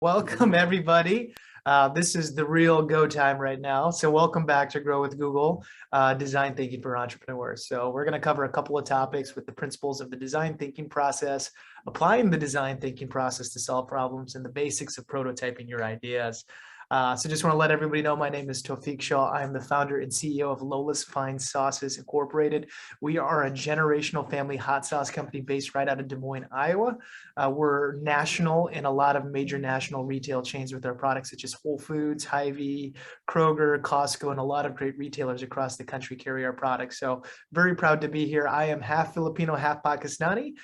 Welcome, everybody. This is the real go time right now. So welcome back to Grow with Google, Design Thinking for Entrepreneurs. So we're going to cover a couple of topics with the principles of the design thinking process, applying the design thinking process to solve problems, and the basics of prototyping your ideas. So just want to let everybody know my name is Tawfiq Shaw. I am the founder and CEO of Lola's Fine Sauces Incorporated. We are a generational family hot sauce company based right out of Des Moines, Iowa. We're national in a lot of major national retail chains with our products, such as Whole Foods, Hy-Vee, Kroger, Costco, and a lot of great retailers across the country carry our products. So very proud to be here. I am half Filipino, half Pakistani,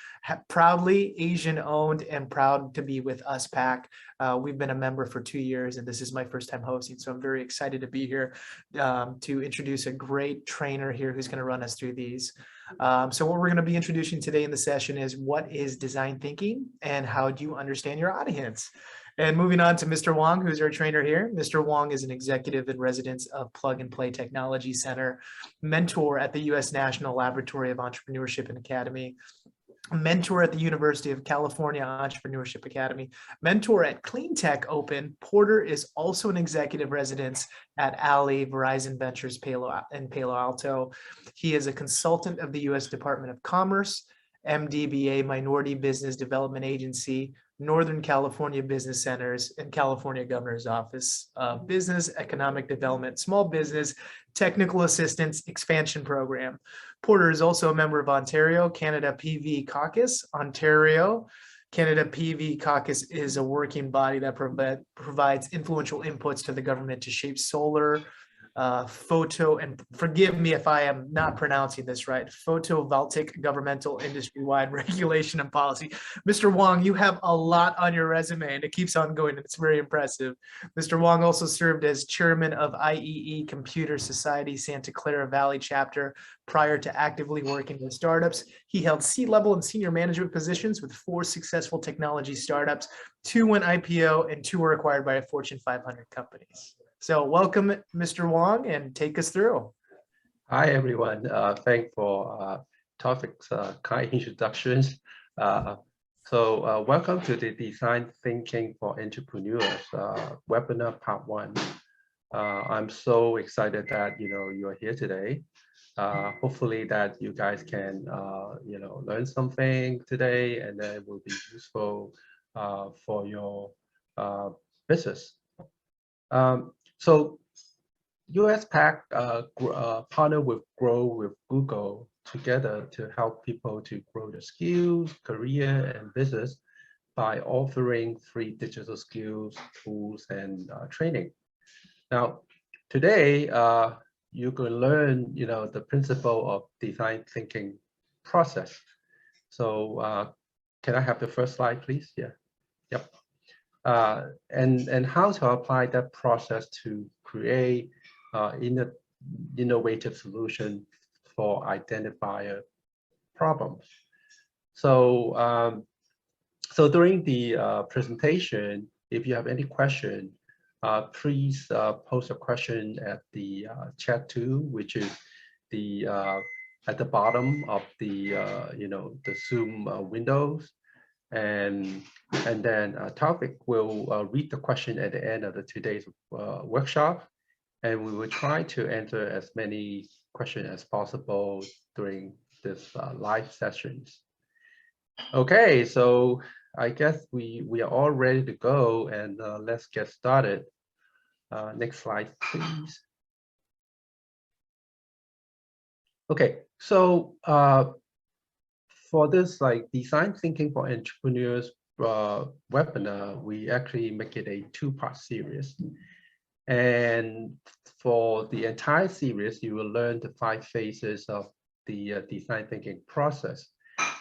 proudly Asian owned, and proud to be with USPAC. We've been a member for 2 years, and this is my first time hosting. So I'm very excited to be here to introduce a great trainer here who's going to run us through these. So what we're going to be introducing today in the session is what is design thinking and how do you understand your audience? And moving on to Mr. Wong, who's our trainer here. Mr. Wong is an executive in residence of Plug and Play Technology Center, mentor at the U.S. National Laboratory of Entrepreneurship and Academy, mentor at the University of California Entrepreneurship Academy, mentor at Clean Tech Open. Porter is also an executive residence at Ali Verizon Ventures in Palo Alto. He is a consultant of the U.S. Department of Commerce, MDBA Minority Business Development Agency, Northern California Business Centers, and California Governor's Office of Business, Economic Development, Small Business, Technical Assistance Expansion Program. Porter is also a member of Ontario Canada PV Caucus. Ontario Canada PV Caucus is a working body that provides influential inputs to the government to shape solar, photo, and forgive me if I am not pronouncing this right, photovoltaic governmental industry-wide regulation and policy. Mr. Wong, you have a lot on your resume and it keeps on going. It's very impressive. Mr. Wong also served as chairman of IEE Computer Society Santa Clara Valley chapter prior to actively working with startups. He held C-level and senior management positions with 4 successful technology startups. 2 went IPO and 2 were acquired by Fortune 500 companies. So welcome, Mr. Wong, and take us through. Hi, everyone. Thanks for Tawfiq's kind introductions. Welcome to the Design Thinking for Entrepreneurs webinar part 1. I'm so excited that you're here today. Hopefully that you guys can learn something today, and that it will be useful for your business. So USPAC partner with Grow with Google together to help people to grow their skills, career, and business by offering free digital skills, tools, and training. Now, today you can learn the principle of design thinking process. So can I have the first slide, please? Yeah. Yep. And how to apply that process to create innovative solution for identifier problems. So so during the presentation, if you have any question, please post a question at the chat tool, which is the at the bottom of the the Zoom windows. And then Tawfiq will read the question at the end of today's workshop, and we will try to answer as many questions as possible during this live sessions. Okay, so I guess we are all ready to go, and let's get started. Next slide, please. Okay, so for this design thinking for entrepreneurs webinar, we actually make it a 2-part series. And for the entire series, you will learn the 5 phases of the design thinking process,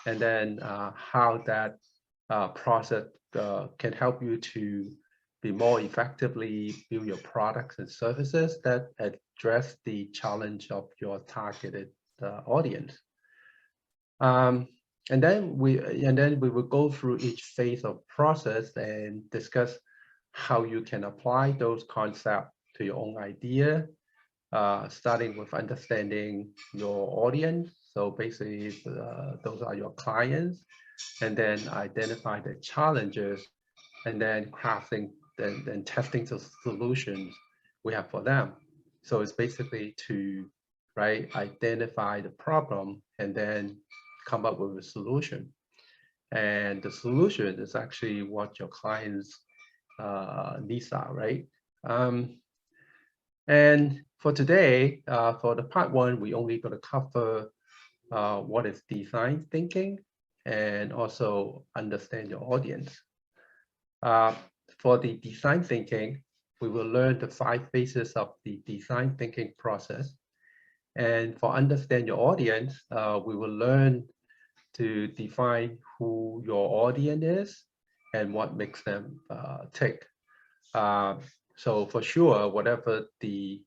and then how that process can help you to be more effectively build your products and services that address the challenge of your targeted audience. And then we will go through each phase of process and discuss how you can apply those concepts to your own idea, starting with understanding your audience. So basically, those are your clients, and then identify the challenges and then crafting and testing the solutions we have for them. So it's basically to, right, identify the problem and then come up with a solution. And the solution is actually what your clients' needs are, right? And for today, for the part one, we only going to cover what is design thinking and also understand your audience. For the design thinking, we will learn the 5 phases of the design thinking process. And for understand your audience, we will learn to define who your audience is and what makes them tick. So for sure, whatever the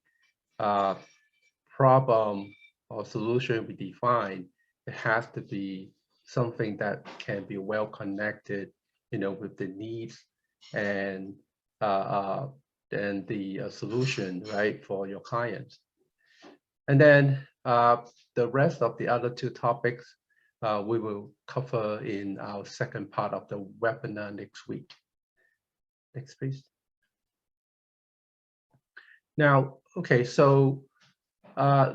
problem or solution we define, it has to be something that can be well connected, with the needs and the solution, right, for your clients. And then the rest of the other 2 topics we will cover in our second part of the webinar next week. Next, please. Now, okay, so I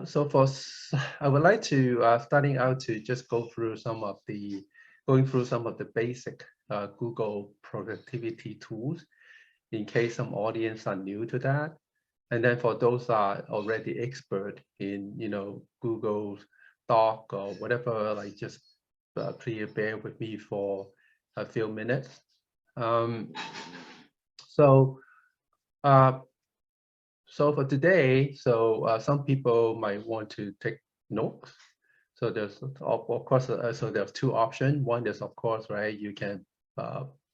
would like to starting out to just going through some of the basic Google productivity tools in case some audience are new to that. And then for those are already expert in, Google Doc or whatever, like just please bear with me for a few minutes. So for today, some people might want to take notes. So there's of course, so there's 2 options. One is, of course, right, you can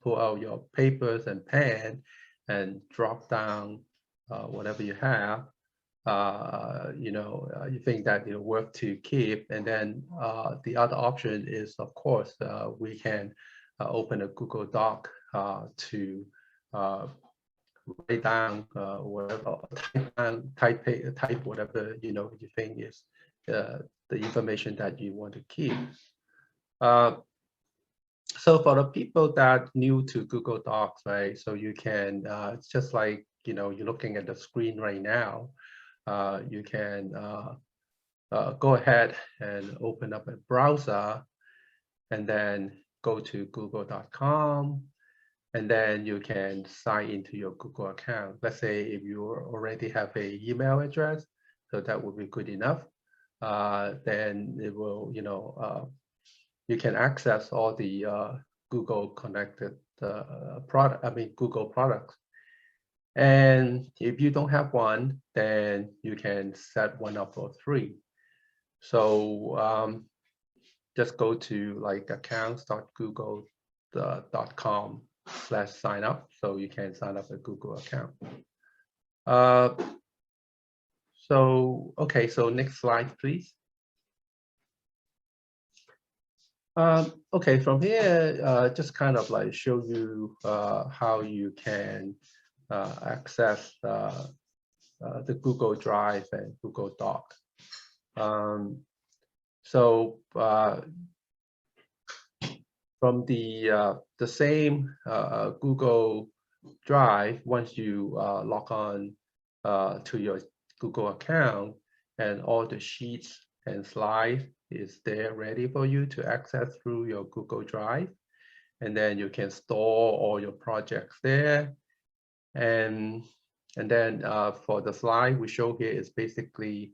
pull out your papers and pen and drop down whatever you have. You think that it'll work to keep. And then the other option is, of course, we can open a Google Doc to write down whatever, type whatever you think is the information that you want to keep. So for the people that new to Google Docs, right? So you can it's just like you're looking at the screen right now. You can go ahead and open up a browser, and then go to google.com. And then you can sign into your Google account. Let's say if you already have an email address, so that would be good enough. Then it will, you can access all the Google connected Google products. And if you don't have one, then you can set one up for free. So just go to like accounts.google.com/sign up, so you can sign up a Google account. Okay, so next slide, please. Okay, from here, just kind of like show you how you can access the Google Drive and Google Doc. From the same Google Drive, once you log on to your Google account, and all the sheets and slides is there ready for you to access through your Google Drive. And then you can store all your projects there. And then for the slide we show here is basically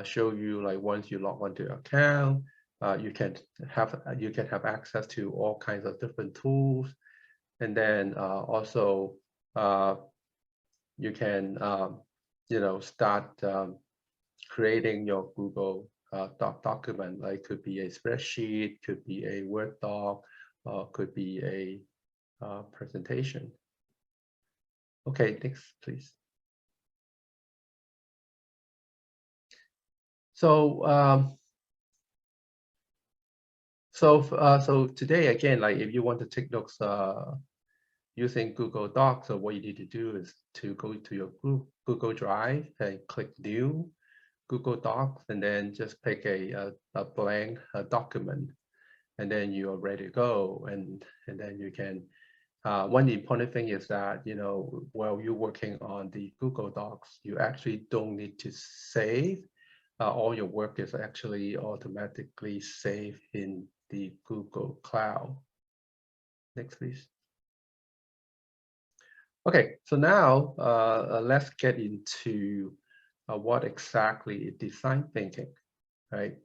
show you like once you log onto your account, you can have access to all kinds of different tools. And then also you can start creating your Google Doc document. Like could be a spreadsheet, could be a Word doc, or could be a presentation. Okay, next, please. So so today, again, like if you want to take notes using Google Docs, so what you need to do is to go to your Google Drive and click New Google Docs, and then just pick a blank document, and then you are ready to go. And then you can one important thing is that, while you're working on the Google Docs, you actually don't need to save. All your work is actually automatically saved in the Google Cloud. Next, please. Okay, so now let's get into what exactly is design thinking, right?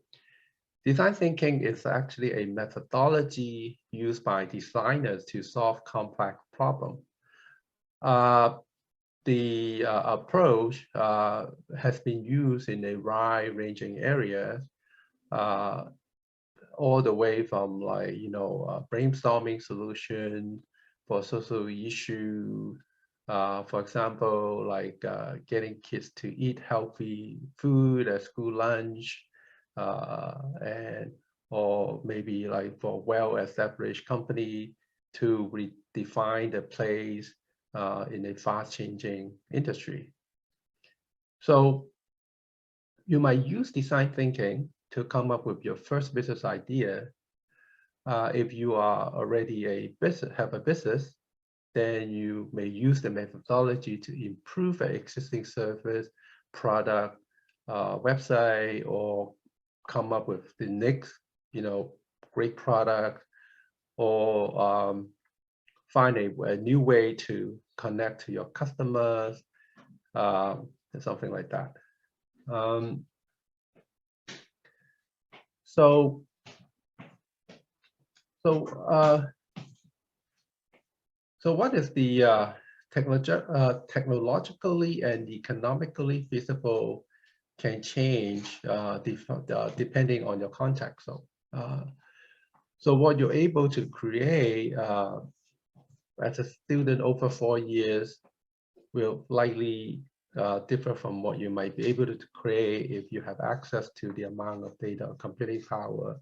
Design thinking is actually a methodology used by designers to solve complex problems. The approach has been used in a wide-ranging areas, all the way from brainstorming solution for social issue, for example, like getting kids to eat healthy food at school lunch, or maybe like for well-established company to redefine the place in a fast-changing industry. So you might use design thinking to come up with your first business idea. If you are already have a business, then you may use the methodology to improve an existing service, product, website, or come up with the next, great product, or find a new way to connect to your customers, and something like that. So what is the technologically and economically feasible can change depending on your context. So what you're able to create as a student over 4 years will likely differ from what you might be able to create if you have access to the amount of data or computing power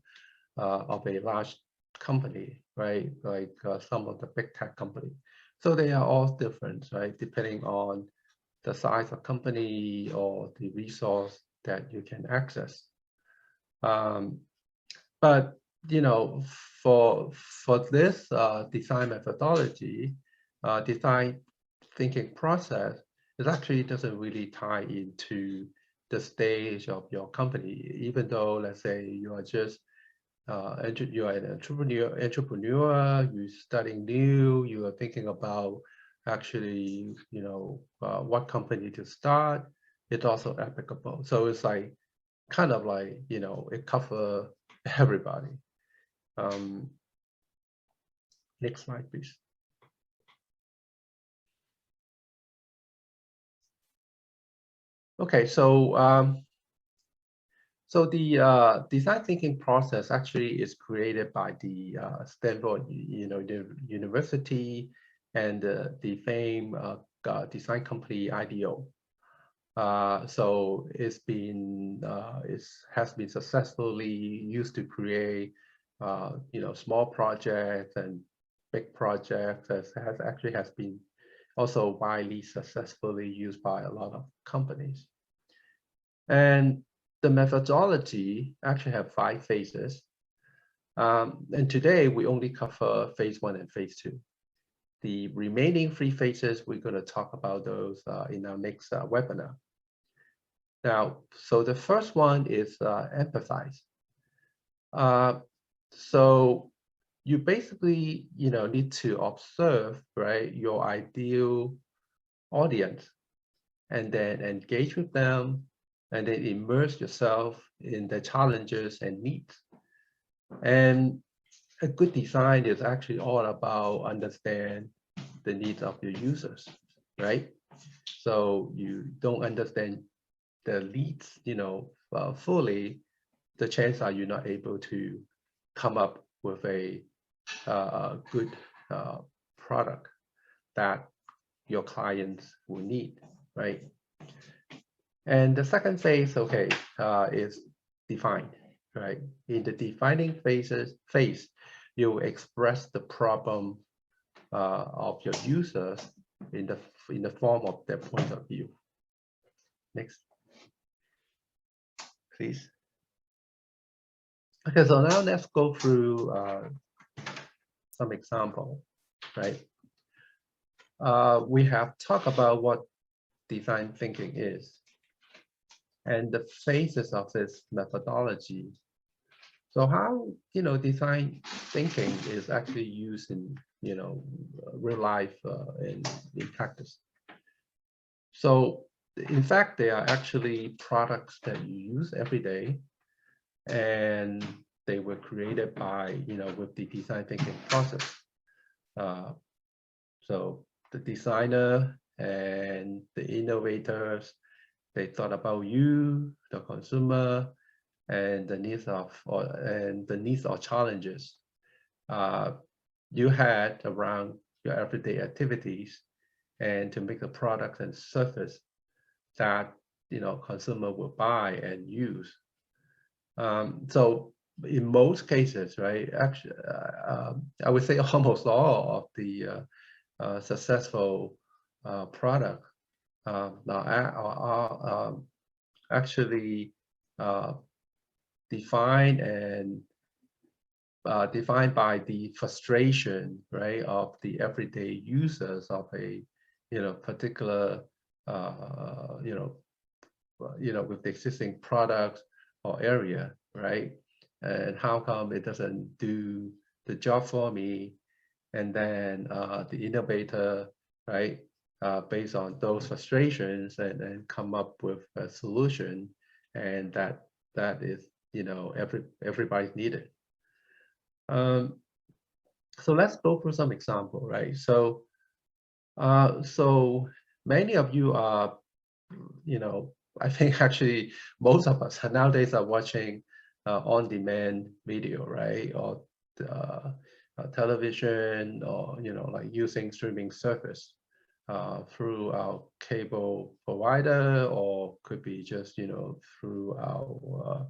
of a large company, right? Like some of the big tech companies. So they are all different, right? Depending on the size of company or the resource that you can access. But for this design methodology, design thinking process, it actually doesn't really tie into the stage of your company, even though, let's say, you are just you are an entrepreneur, you're studying new, you are thinking about actually, what company to start. It's also applicable. So it's like kind of like, it covers everybody. Next slide, please. Okay, so the design thinking process actually is created by the Stanford, the university, and the famed design company IDEO. So it has been successfully used to create small projects and big projects. Has been also widely successfully used by a lot of companies. And the methodology actually have 5 phases. And today we only cover phase 1 and phase 2. The remaining 3 phases, we're going to talk about those in our next webinar. Now, so the first one is empathize. So you basically, need to observe, right, your ideal audience, and then engage with them, and then immerse yourself in the challenges and needs. And a good design is actually all about understand the needs of your users, right? So you don't understand the needs, fully, the chances are you're not able to come up with a good product that your clients will need, right? And the second phase, okay, is define, right? In the defining phase, you express the problem of your users in the form of their point of view. Next, please. Okay, so now let's go through some example, right? we have talked about what design thinking is and the phases of this methodology. So how, design thinking is actually used in, real life in practice. So in fact, they are actually products that you use every day, and they were created by, with the design thinking process. So the designer and the innovators, they thought about you, the consumer, and the needs or challenges you had around your everyday activities, and to make a product and service that consumer will buy and use. So in most cases, right, actually, I would say almost all of the successful product now are actually defined by the frustration, right, of the everyday users of a particular with the existing products or area, right? And how come it doesn't do the job for me? And then the innovator, right, based on those frustrations, and then come up with a solution, and that is everybody's needed. So let's go through some example, right? So so many of you are, I think actually most of us nowadays are watching on-demand video, right? Or television, or like using streaming service through our cable provider, or could be just through our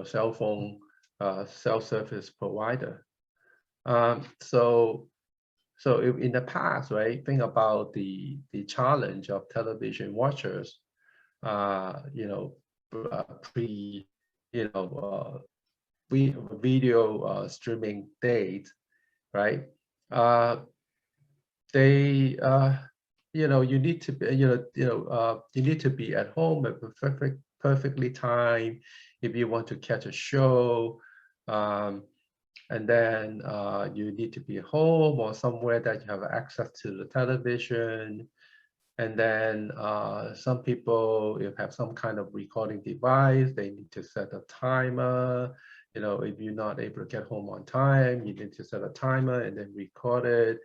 cell phone self-service provider. So in the past, right, think about the challenge of television watchers, pre, video streaming days, right? They, you need to be, you need to be at home at perfectly time if you want to catch a show. And then you need to be home or somewhere that you have access to the television. And then some people, if have some kind of recording device, they need to set a timer. If you're not able to get home on time, you need to set a timer and then record it.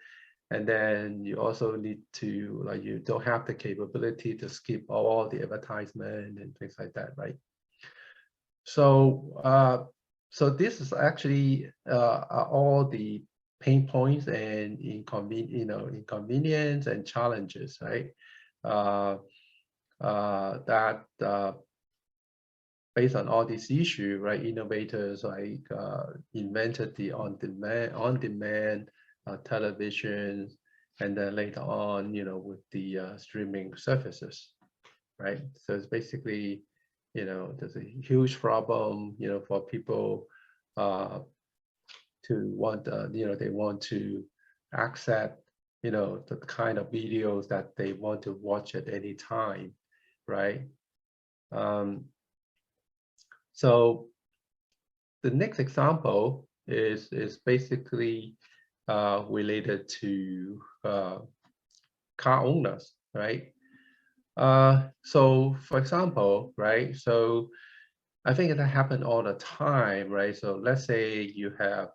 And then you also need to, like, you don't have the capability to skip all the advertisement and things like that, right? So so this is actually are all the pain points and inconvenience and challenges, right? That based on all these issues, right? Innovators like invented the on-demand television, and then later on, with the streaming services, right? So it's basically, there's a huge problem, for people to want, they want to access, the kind of videos that they want to watch at any time, right? So the next example is basically related to car owners, right? So for example, right, so I think that happen all the time, right? So let's say you have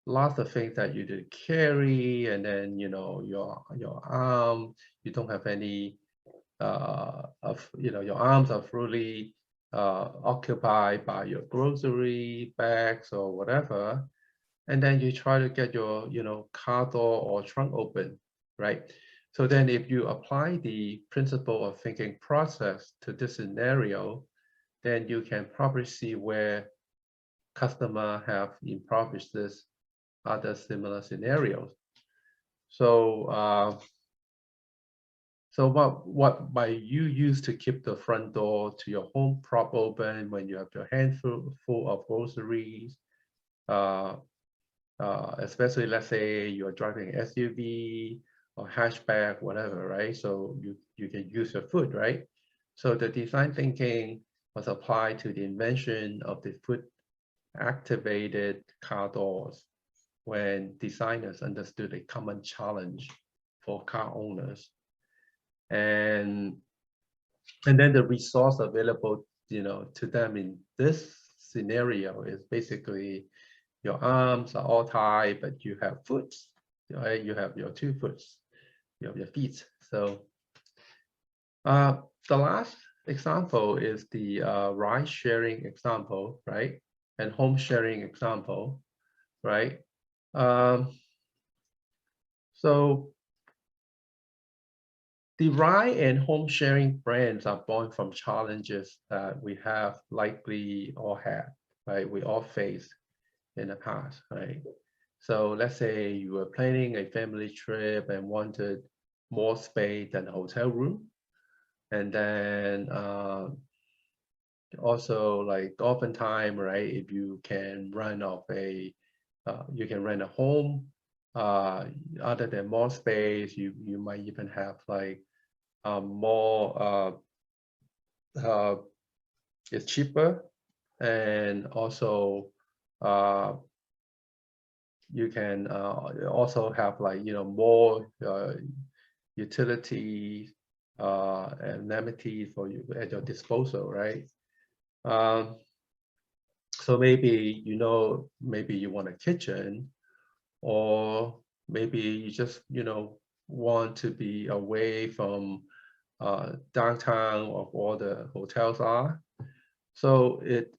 lots of things that you did carry, and then your arm, you don't have any your arms are fully occupied by your grocery bags or whatever, and then you try to get your car door or trunk open, right? So then if you apply the principle of thinking process to this scenario, then you can probably see where customer have improvised this other similar scenarios. So so what might you use to keep the front door to your home prop open when you have your handful full of groceries? Especially let's say you're driving an SUV, or hatchback, whatever, right? So you can use your foot, right? So the design thinking was applied to the invention of the foot activated car doors when designers understood a common challenge for car owners. And then the resource available, to them in this scenario is basically your arms are all tied, but you have foot, right? You have your 2 foot, you have your feet. So the last example is the ride sharing example, right? And home sharing example, right? So the ride and home sharing brands are born from challenges that we have likely all had, right? We all faced in the past, right? So let's say you were planning a family trip and wanted more space than a hotel room. And then also like oftentimes, right, if you can rent off you can rent a home, other than more space, you might even have like more, it's cheaper, and also you can also have like more utilities and amenities for you at your disposal, right? Um, so maybe maybe you want a kitchen, or maybe you just want to be away from downtown of all the hotels are. So it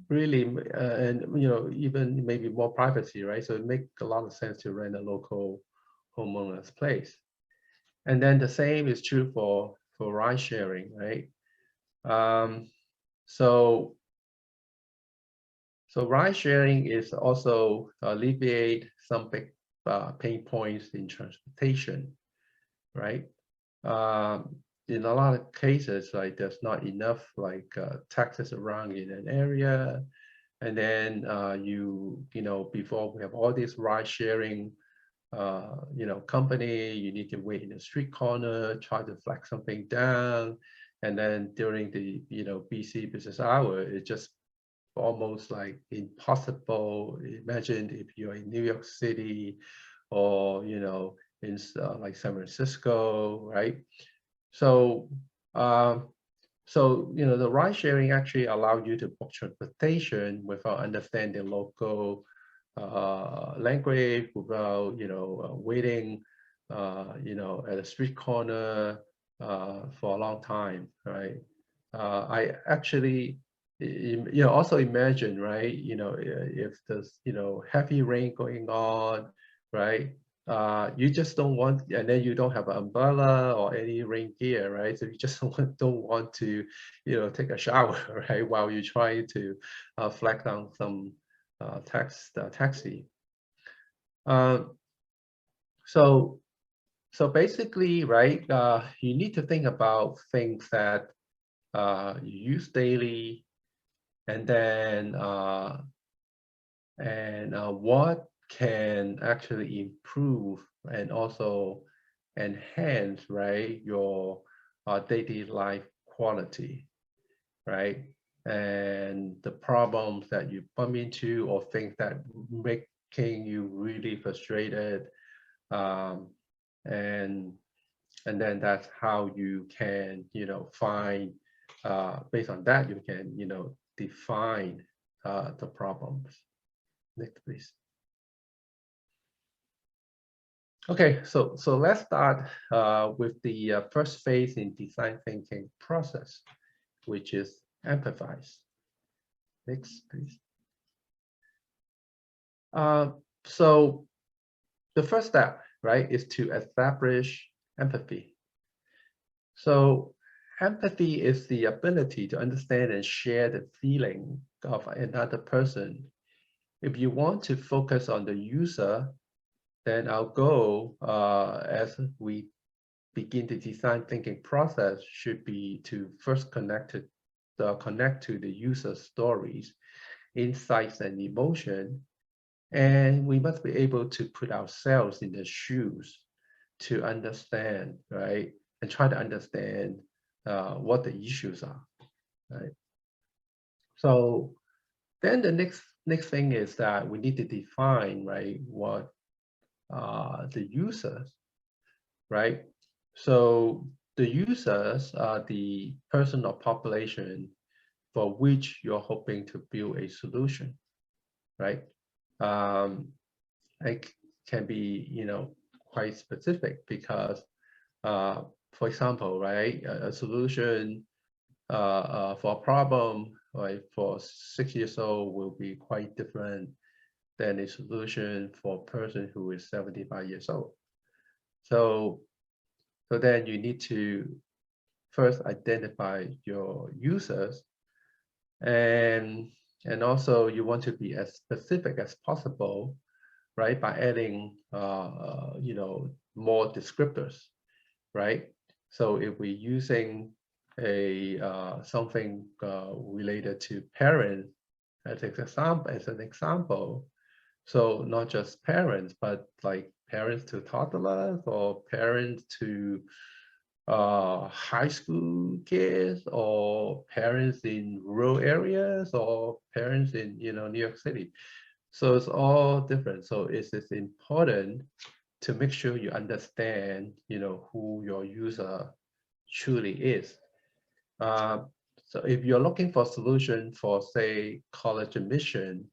really, and even maybe more privacy, right? So it makes a lot of sense to rent a local homeowner's place. And then the same is true for ride sharing, right? Um, so ride sharing is also alleviate some big pain points in transportation, right? In a lot of cases, like there's not enough like taxis around in an area, and then before we have all this ride sharing company, you need to wait in a street corner, try to flag something down, and then during the busy business hour, it just almost like impossible. Imagine if you're in New York City, or in like San Francisco, right? So the ride sharing actually allow you to book transportation without understanding local language, without waiting at a street corner for a long time, right? I actually also imagine, right, if there's heavy rain going on, right? You just don't want, and then you don't have an umbrella or any rain gear, right? So you just don't want to take a shower, right, while you're trying to flag down some taxi. So basically, right, you need to think about things that you use daily, and then what can actually improve and also enhance, right, your daily life quality, right? And the problems that you bump into, or things that making you really frustrated, um, and then that's how you can find, based on that you can define the problems. Next, please. Okay, so let's start with the first phase in design thinking process, which is empathize. Next, please. So the first step, right, is to establish empathy. So empathy is the ability to understand and share the feeling of another person. If you want to focus on the user, then our goal as we begin the design thinking process should be to first connect to the user's stories, insights, and emotion. And we must be able to put ourselves in their shoes to understand, right? And try to understand what the issues are, right? So then the next thing is that we need to define, right, what the users, right? So the users are the person or population for which you're hoping to build a solution, right? It can be, quite specific because, for example, right, a solution for a problem, right, for 6 years old will be quite different than a solution for a person who is 75 years old. So then you need to first identify your users, and also you want to be as specific as possible, right? By adding more descriptors, right? So if we're using a something related to parents as an example, so not just parents, but like parents to toddlers or parents to high school kids or parents in rural areas or parents in New York City. So it's all different. So it's important to make sure you understand who your user truly is. So if you're looking for a solution for, say, college admission,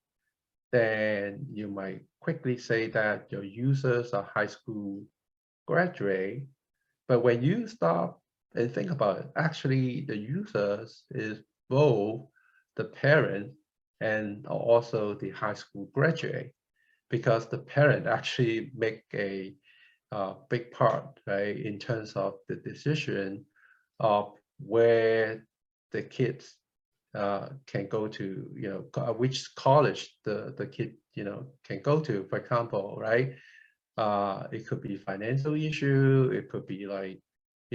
then you might quickly say that your users are high school graduate. But when you stop and think about it, actually the users is both the parent and also the high school graduate, because the parent actually make a big part, right, in terms of the decision of where the kids can go to, which college the kid, can go to, for example, right? It could be financial issue, it could be like,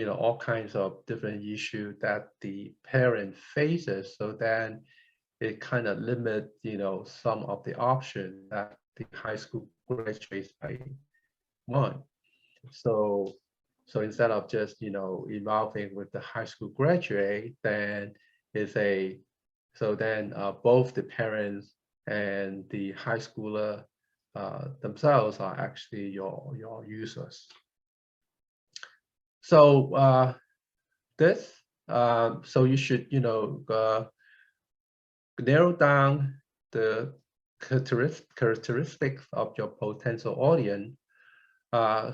all kinds of different issues that the parent faces. So then it kind of limit, some of the options that the high school graduates might want. So instead of just, involving with the high school graduate, then both the parents and the high schooler themselves are actually your users. So so you should, narrow down the characteristics of your potential audience,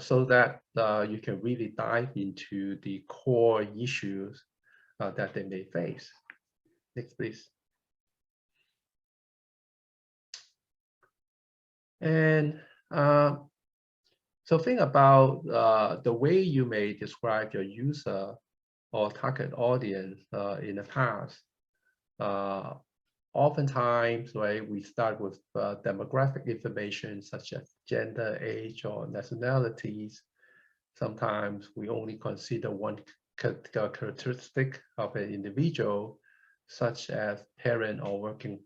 so that you can really dive into the core issues that they may face. Next, please. And so think about the way you may describe your user or target audience in the past. Oftentimes, right, we start with demographic information such as gender, age, or nationalities. Sometimes we only consider one characteristic of an individual, such as parent or working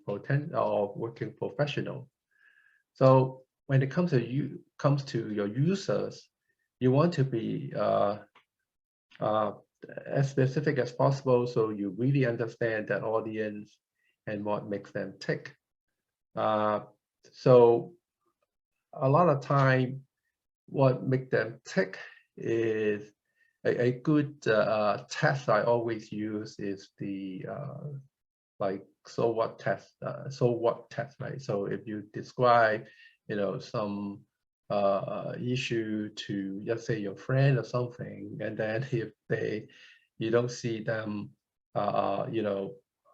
professional. So when it comes to your users, you want to be as specific as possible, so you really understand that audience and what makes them tick. So a lot of time, what makes them tick is a good test I always use is the like so what test, right? So if you describe, some issue to, let's say, your friend or something, and then if you don't see them,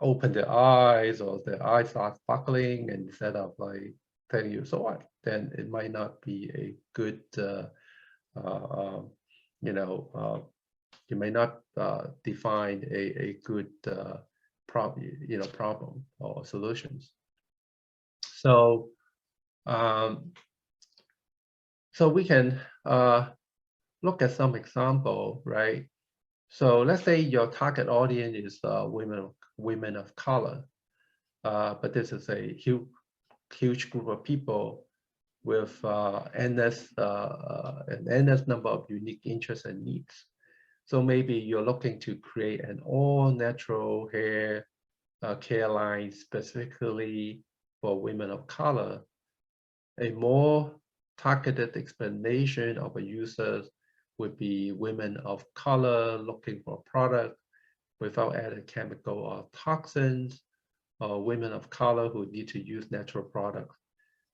open their eyes, or their eyes start sparkling, and instead of like telling you so what, then it might not be a good, you may not define a good problem or solutions. So we can look at some example, right? So let's say your target audience is women of color, but this is a huge group of people with an endless number of unique interests and needs. So maybe you're looking to create an all-natural hair care line specifically for women of color. A more targeted explanation of a user would be women of color looking for a product without added chemical or toxins, or women of color who need to use natural products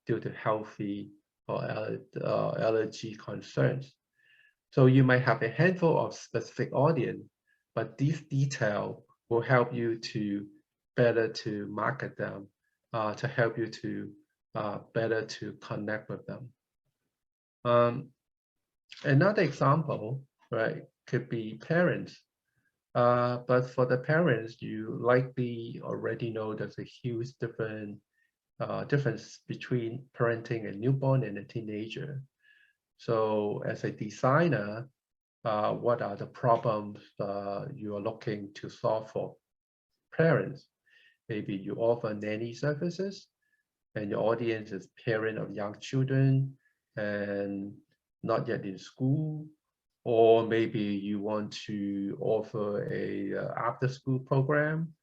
due to healthy or allergy concerns. So you might have a handful of specific audience, but these details will help you to better to market them, to help you to better to connect with them. Another example, right, could be parents. But for the parents, you likely already know there's a huge difference between parenting a newborn and a teenager. So as a designer, what are the problems you are looking to solve for parents? Maybe you offer nanny services and your audience is parent of young children and not yet in school, or maybe you want to offer a after school program,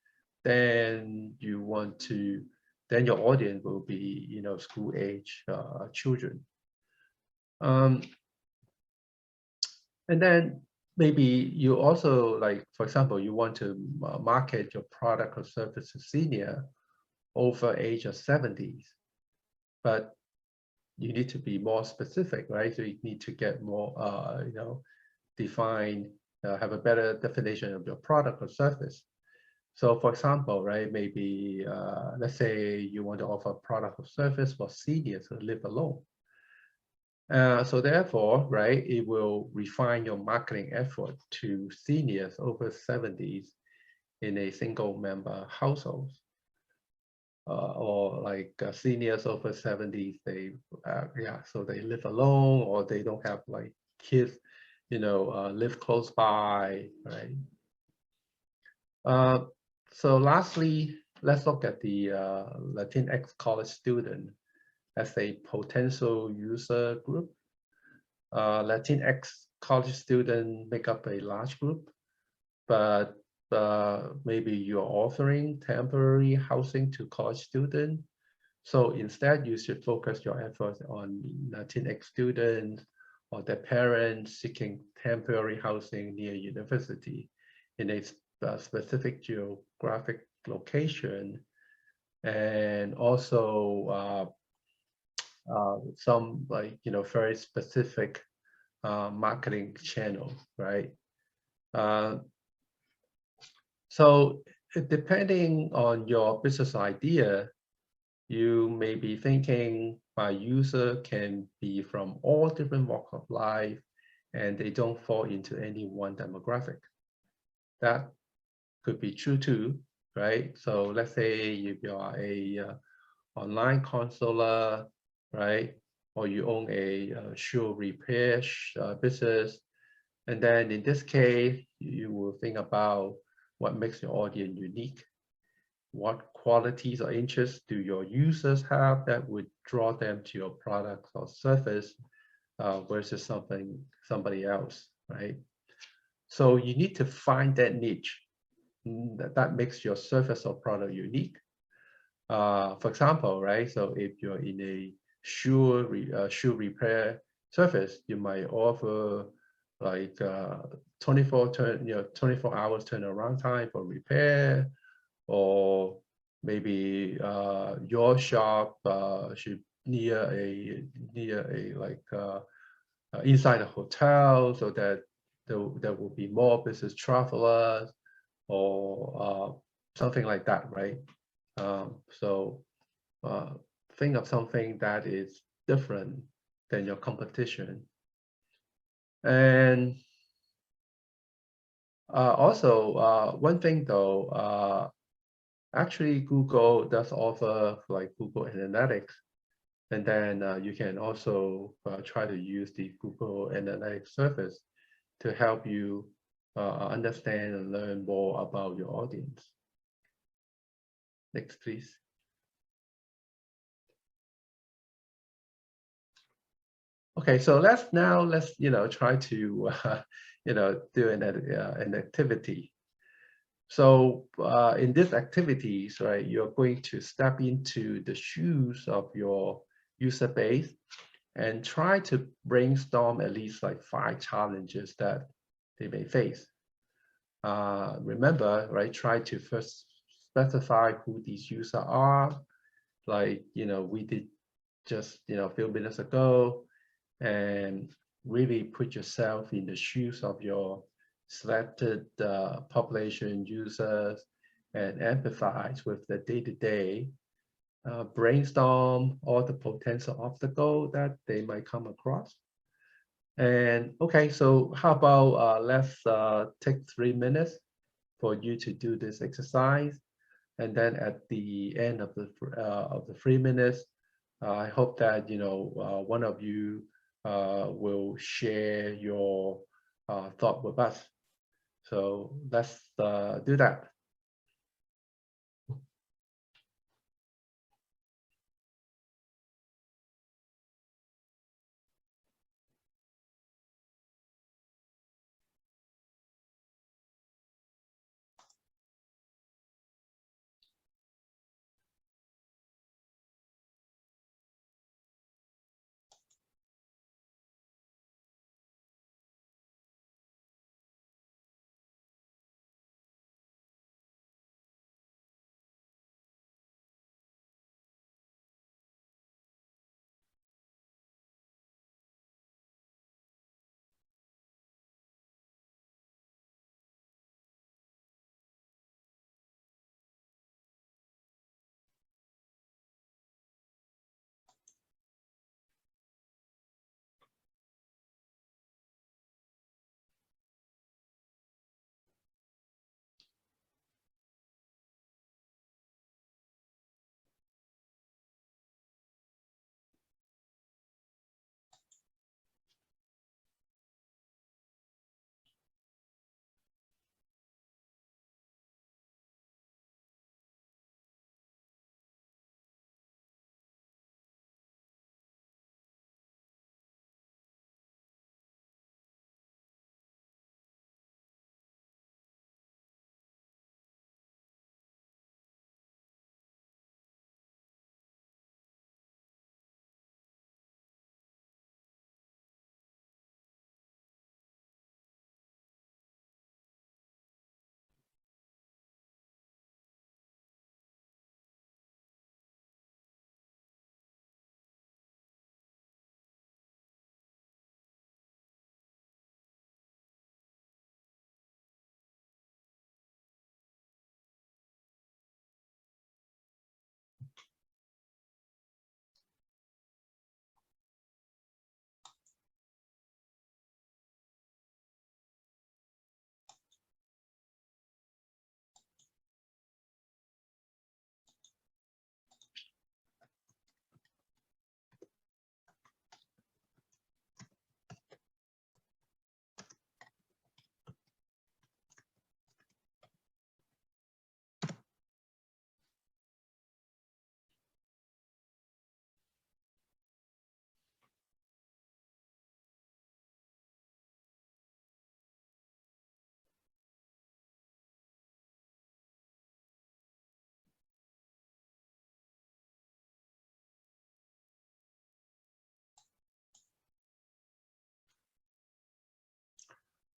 then then your audience will be, school age children. And then maybe you also, like, for example, you want to market your product or service to senior over age of 70s, but you need to be more specific, right? So you need to get more, define, have a better definition of your product or service. So for example, right, maybe let's say you want to offer a product or service for seniors who live alone. So therefore, right, it will refine your marketing effort to seniors over 70s in a single member household. Or like seniors over 70s, so they live alone or they don't have like kids, live close by, right? So lastly, let's look at the Latinx college student as a potential user group. Latinx college students make up a large group, but maybe you're offering temporary housing to college students. So instead, you should focus your efforts on Latinx students or their parents seeking temporary housing near university in a specific geographic location, and also some very specific marketing channel, right? So depending on your business idea, you may be thinking my user can be from all different walks of life and they don't fall into any one demographic. That could be true too, right? So let's say if you are a online counselor, right? Or you own a shoe repair business. And then in this case, you will think about what makes your audience unique. What qualities or interests do your users have that would draw them to your product or service versus somebody else, right? So you need to find that niche that makes your service or product unique. For example, right? So if you're in a shoe repair service, you might offer like 24 hours turnaround time for repair, or maybe your shop should near a inside a hotel so that there will be more business travelers or something like that, right? So think of something that is different than your competition. And also, one thing though, actually Google does offer like Google Analytics. And then you can also try to use the Google Analytics service to help you understand and learn more about your audience. Next, please. Okay, so let's try to do an activity. So in this activities, right, you're going to step into the shoes of your user base and try to brainstorm at least like 5 challenges that they may face. Remember, right, try to first specify who these users are, like, we did just, a few minutes ago, and really put yourself in the shoes of your selected population users and empathize with the day-to-day, brainstorm all the potential obstacles that they might come across. And okay, so how about let's take 3 minutes for you to do this exercise. And then at the end of the 3 minutes, I hope that one of you will share your thought with us. So let's do that.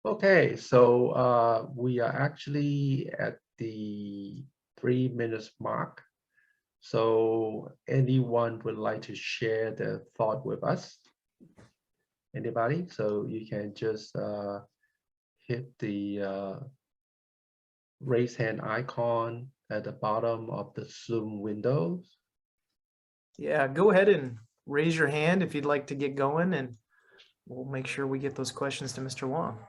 Okay, so we are actually at the 3 minutes mark. So anyone would like to share their thought with us? Anybody? So you can just hit the raise hand icon at the bottom of the Zoom windows. Yeah, go ahead and raise your hand if you'd like to get going, and we'll make sure we get those questions to Mr. Wong.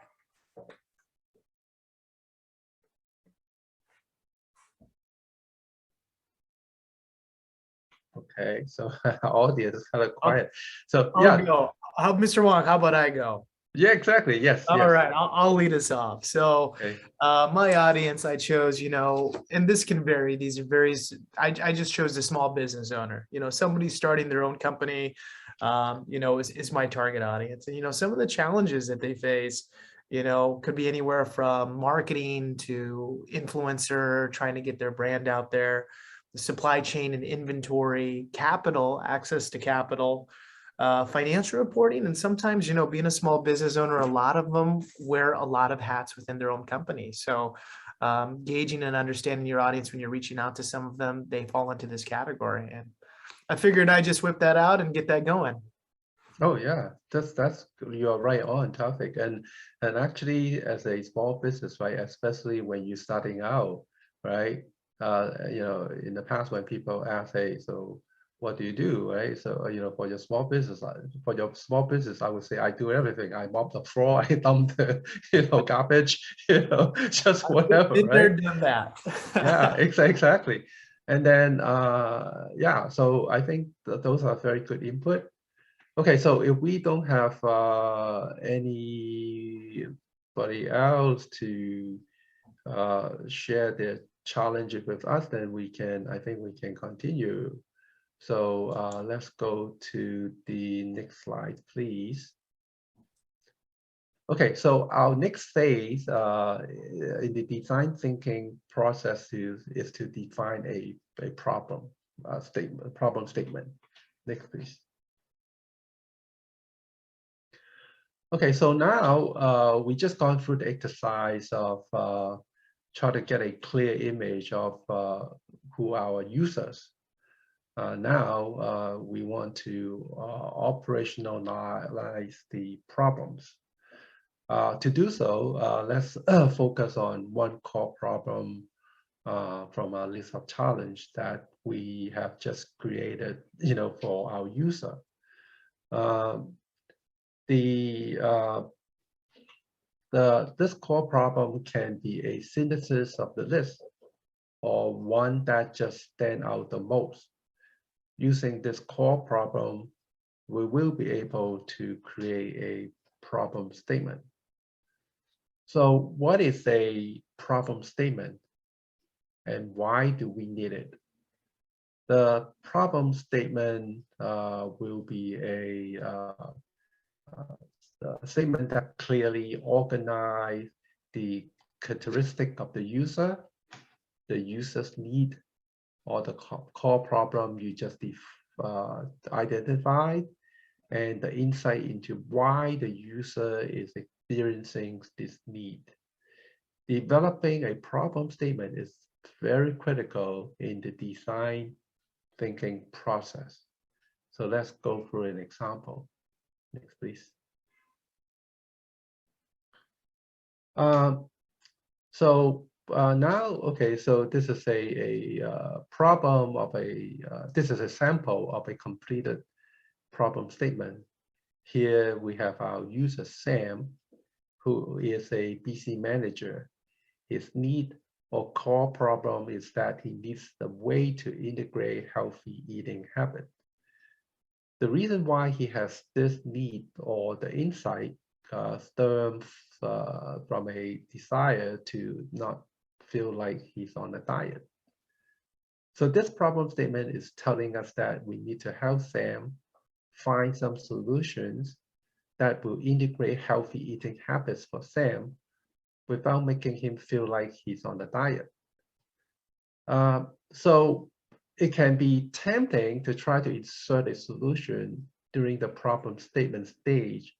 Okay, so audience is kind of quiet. So yeah, I'll go. Mr. Wong, how about I go? yeah, exactly. Yes. All yes. right, I'll lead us off. So Okay. my audience, I chose, and this can vary. These are very, I just chose a small business owner, somebody starting their own company, is my target audience. And, some of the challenges that they face, could be anywhere from marketing to influencer, trying to get their brand out there, the supply chain and inventory, capital, access to capital, financial reporting. And sometimes, being a small business owner, a lot of them wear a lot of hats within their own company. So gauging and understanding your audience when you're reaching out to some of them, they fall into this category. And I figured I'd just whip that out and get that going. Oh yeah, that's you're right on topic. And actually as a small business, right, especially when you're starting out, right? In the past when people ask, hey, so what do you do, right? So for your small business, I would say I do everything. I mop the floor, I dump the garbage, just whatever, Been there, right? done that. Yeah, exactly. And then yeah, so I think those are very good input. Okay, so if we don't have anybody else to share their challenges with us, then I think we can continue. So let's go to the next slide, please. Okay, so our next phase in the design thinking process is to define a problem statement. Next, please. Okay, so now we just gone through the exercise of try to get a clear image of who our users. Now we want to operationalize the problems. To do so, let's focus on one core problem from our list of challenge that we have just created, for our user. This core problem can be a synthesis of the list or one that just stand out the most. Using this core problem, we will be able to create a problem statement. So what is a problem statement and why do we need it? The problem statement will be a statement that clearly organize the characteristic of the user's need, or the core problem you just identified, and the insight into why the user is experiencing this need. Developing a problem statement is very critical in the design thinking process. So let's go through an example. Next, please. Now, okay, so this is a problem of this is a sample of a completed problem statement. Here we have our user Sam, who is a BC manager. His need or core problem is that he needs a way to integrate healthy eating habit. The reason why he has this need or the insight stems from a desire to not feel like he's on a diet. So this problem statement is telling us that we need to help Sam find some solutions that will integrate healthy eating habits for Sam without making him feel like he's on a diet. So it can be tempting to try to insert a solution during the problem statement stage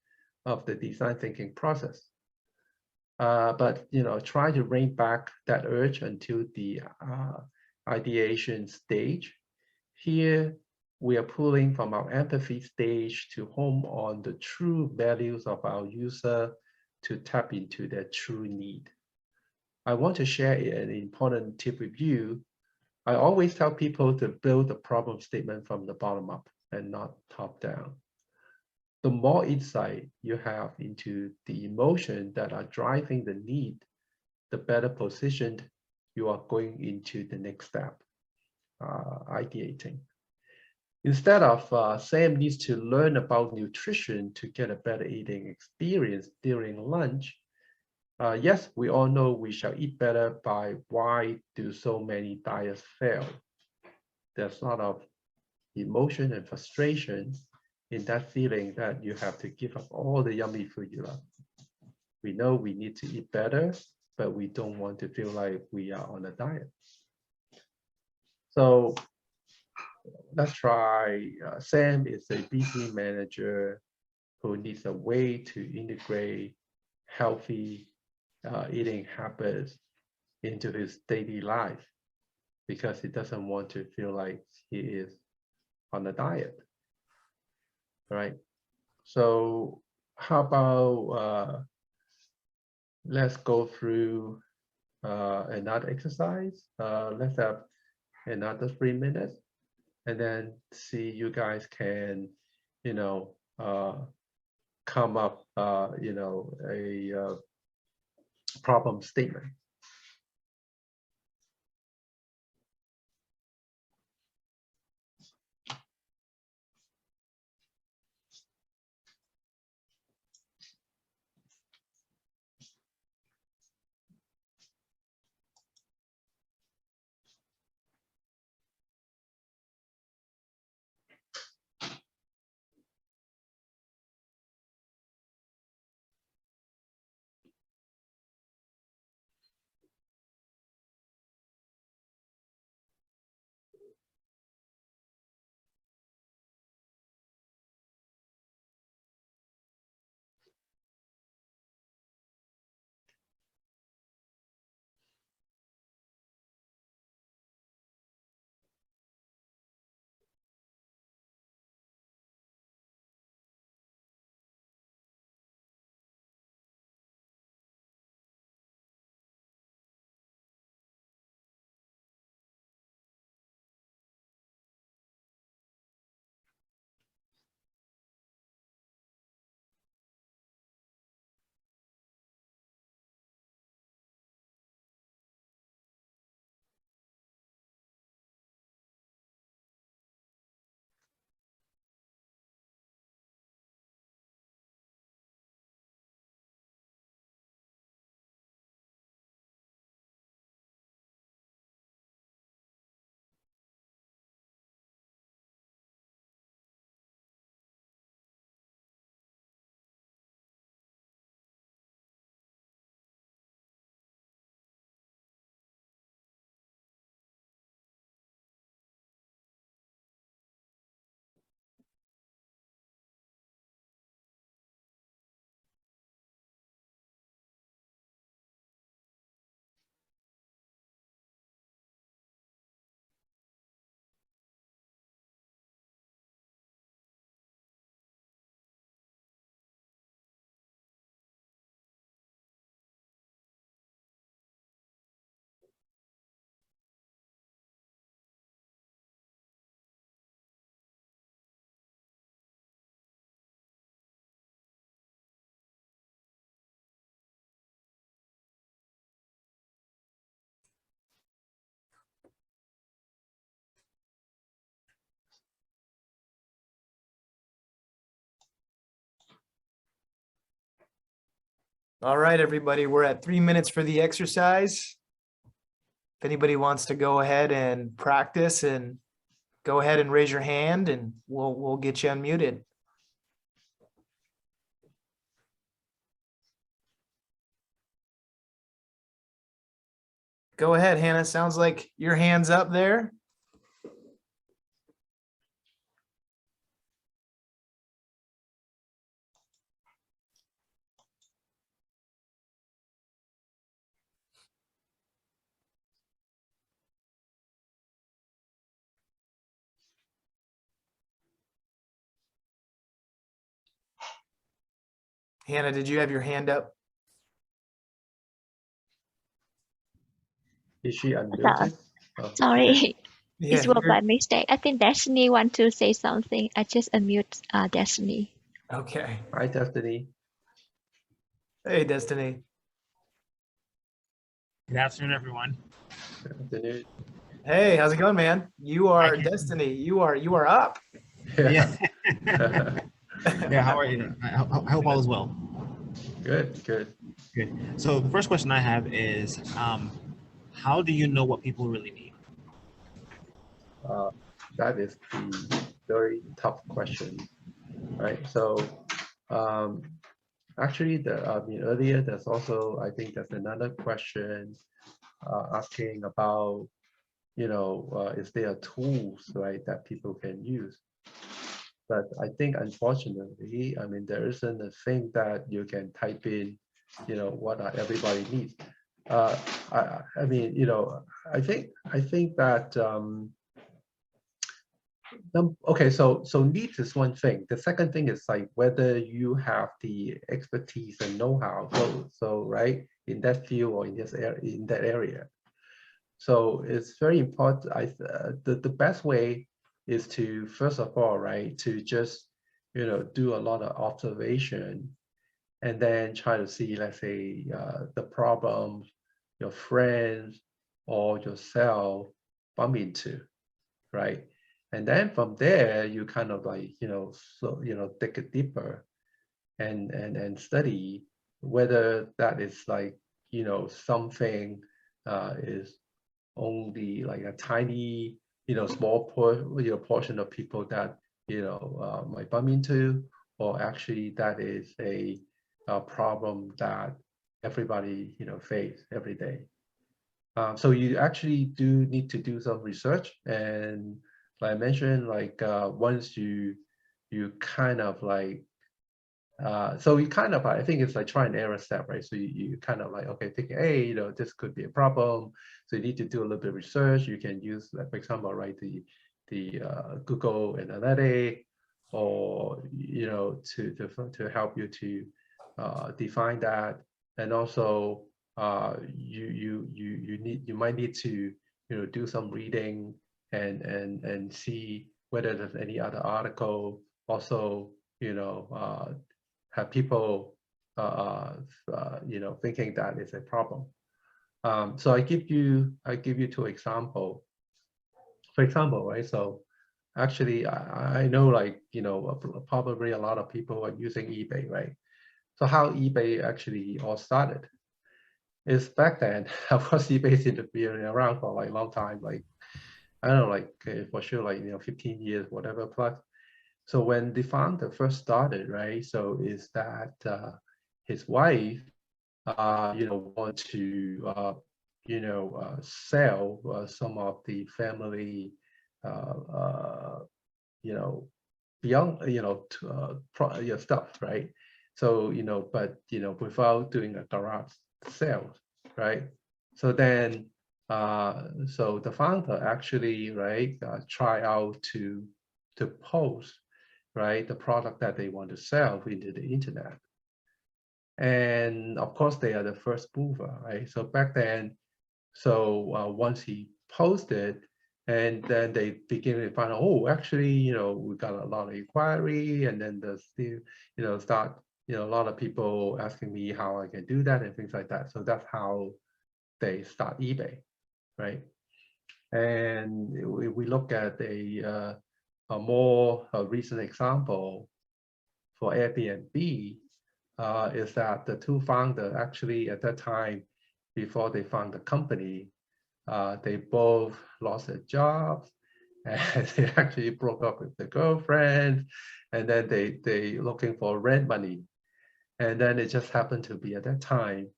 of the design thinking process. But try to rein back that urge until the ideation stage. Here, we are pulling from our empathy stage to home on the true values of our user to tap into their true need. I want to share an important tip with you. I always tell people to build the problem statement from the bottom up and not top down. The more insight you have into the emotion that are driving the need, the better positioned you are going into the next step, ideating. Instead of Sam needs to learn about nutrition to get a better eating experience during lunch, yes, we all know we shall eat better by why do so many diets fail. There's a lot of emotion and frustration in that feeling that you have to give up all the yummy food you love. We know we need to eat better, but we don't want to feel like we are on a diet. So let's try, Sam is a busy manager who needs a way to integrate healthy eating habits into his daily life because he doesn't want to feel like he is on a diet, right? So how about let's go through another exercise. Let's have another 3 minutes and then see you guys can, come up, a problem statement. All right, everybody, we're at 3 minutes for the exercise. If anybody wants to go ahead and practice, and go ahead and raise your hand and we'll get you unmuted. Go ahead, Hannah. Sounds like your hand's up there. Hannah, did you have your hand up? Is she unmuted? Oh, Sorry, Yeah, it was by mistake. I think Destiny want to say something. I just unmute Destiny. okay. hi, Destiny. Hey, Destiny. Good afternoon, everyone. Good afternoon. Hey, how's it going, man? You are can- Destiny. You are up. Yeah. Yeah, how are you? I hope all is well. Good, good. Good. So the first question I have is, how do you know what people really need? That is the very tough question. right? So actually, earlier there's also, I think there's another question asking about, is there tools, right, that people can use? But I think unfortunately, there isn't a thing that you can type in, what everybody needs. I mean, I think that okay, so needs is one thing. The second thing is like whether you have the expertise and know-how. So right in that field or in this area, in that area. So it's very important. The best way is to, first of all, right, to just do a lot of observation and then try to see, let's say, the problems your friends or yourself bump into, right? And then from there, you kind of like, so, dig it deeper and study whether that is like, something is only like a tiny, small portion of people that, might bump into, or actually that is a problem that everybody, face every day. So you actually do need to do some research, and like I mentioned, like once you kind of like so you kind of, I think it's like try and error step, right? So you kind of like, okay, thinking, hey, this could be a problem. So you need to do a little bit of research. You can use, like, for example, right, the Google Analytics, or to help you to define that. And also you might need to do some reading and see whether there's any other article also have people thinking that is a problem. So I give you two examples. For example, right? So actually, I know, like, probably a lot of people are using eBay, right? So how eBay actually all started is back then, of course, eBay's been around for like a long time, like I don't know, like for sure, like 15 years, whatever plus. So when the founder first started, right? So is that his wife, want to, sell some of the family, you know, beyond, stuff, right? So, but, without doing a garage sales, right? So then, so the founder actually, right, try out to post, right, the product that they want to sell into the internet. And of course, they are the first mover, right? So back then, so once he posted, and then they begin to find out, oh, actually, we got a lot of inquiry, and then there's still, start, a lot of people asking me how I can do that and things like that. So that's how they start eBay, right? And we look at a more recent example for Airbnb, is that the two founders actually at that time, before they found the company, they both lost their jobs, and they actually broke up with their girlfriend, and then they looking for rent money. And then it just happened to be at that time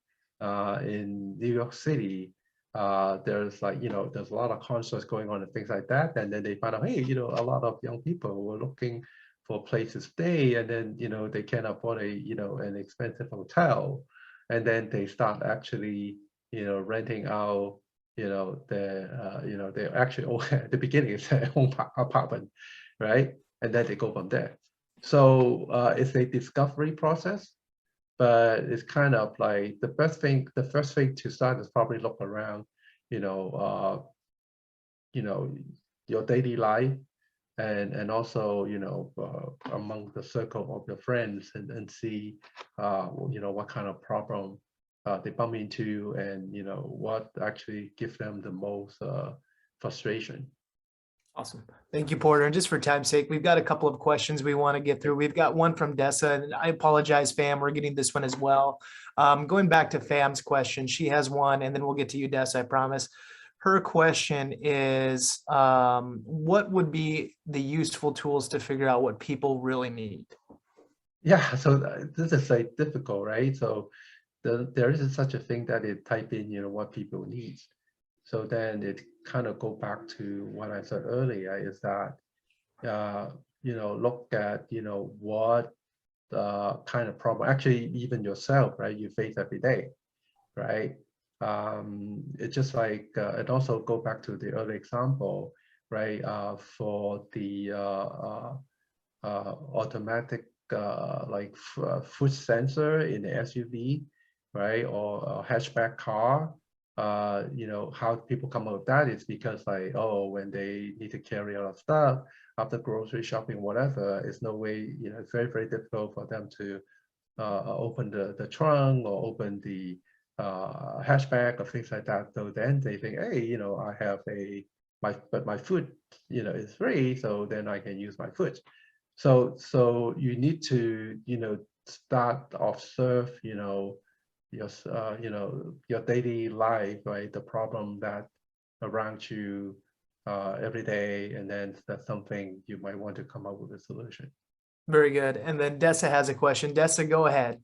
in New York City, there's like, there's a lot of concerts going on and things like that. And then they found out, hey, a lot of young people were looking for a place to stay, and then, they can't afford an expensive hotel. And then they start actually, renting out, they're actually all at the beginning, it's their own apartment, right? And then they go from there. So it's a discovery process, but it's kind of like the first thing to start is probably look around, your daily life, and also, among the circle of your friends, and see, what kind of problem they bump into, and, what actually gives them the most frustration. Awesome. Thank you, Porter. And just for time's sake, we've got a couple of questions we want to get through. We've got one from Dessa, and I apologize, Fam, we're getting this one as well. Going back to Fam's question, she has one, and then we'll get to you, Dessa, I promise. Her question is, what would be the useful tools to figure out what people really need? yeah, so this is like difficult, right? So there is such a thing that it type in, what people need. So then it kind of go back to what I said earlier, is that look at what kind of problem actually even yourself, right, you face every day, right? It's just like and also go back to the early example, right? For the automatic foot sensor in the SUV, right, or a hatchback car. How people come up with that is because like, oh, when they need to carry a lot of stuff after grocery shopping, whatever, it's no way, it's very, very difficult for them to open the trunk or open the hatchback or things like that. So then they think, hey, I have but my foot, is free, so then I can use my foot. So you need to, start observe, your daily life, right? The problem that around you every day, and then that's something you might want to come up with a solution. Very good. And then Dessa has a question. Dessa, go ahead.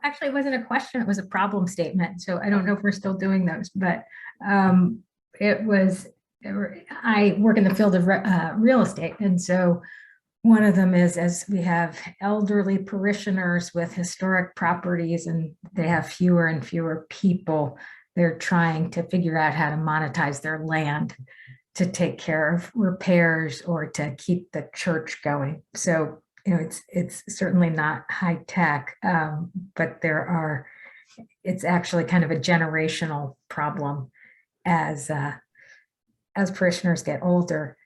Actually, it wasn't a question, it was a problem statement. So I don't know if we're still doing those, but I work in the field of real estate. And so one of them is, as we have elderly parishioners with historic properties and they have fewer and fewer people, they're trying to figure out how to monetize their land to take care of repairs or to keep the church going. So, it's certainly not high tech, but it's actually kind of a generational problem as parishioners get older.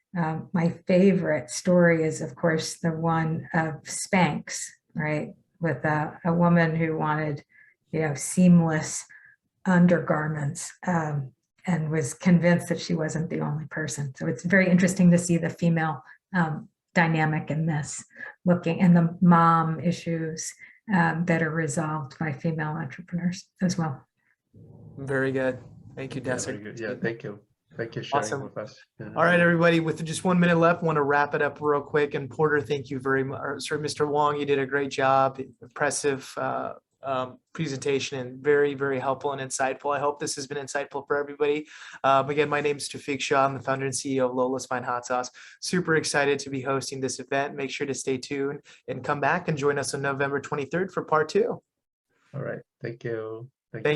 My favorite story is, of course, the one of Spanx, right? With a woman who wanted, seamless undergarments, and was convinced that she wasn't the only person. So it's very interesting to see the female dynamic in this, looking, and the mom issues that are resolved by female entrepreneurs as well. Very good. Thank you, Yeah, Dessa. very good. Yeah, thank you. Thank you for sharing Awesome. with us. Yeah. All right, everybody, with just 1 minute left, want to wrap it up real quick. And Porter, thank you very much. Sir, Mr. Wong, you did a great job. Impressive presentation and very, very helpful and insightful. I hope this has been insightful for everybody. Again, my name is Tawfiq Shah. I'm the founder and CEO of Lola's Fine Hot Sauce. Super excited to be hosting this event. Make sure to stay tuned and come back and join us on November 23rd for part 2. All right. Thank you. Thank you.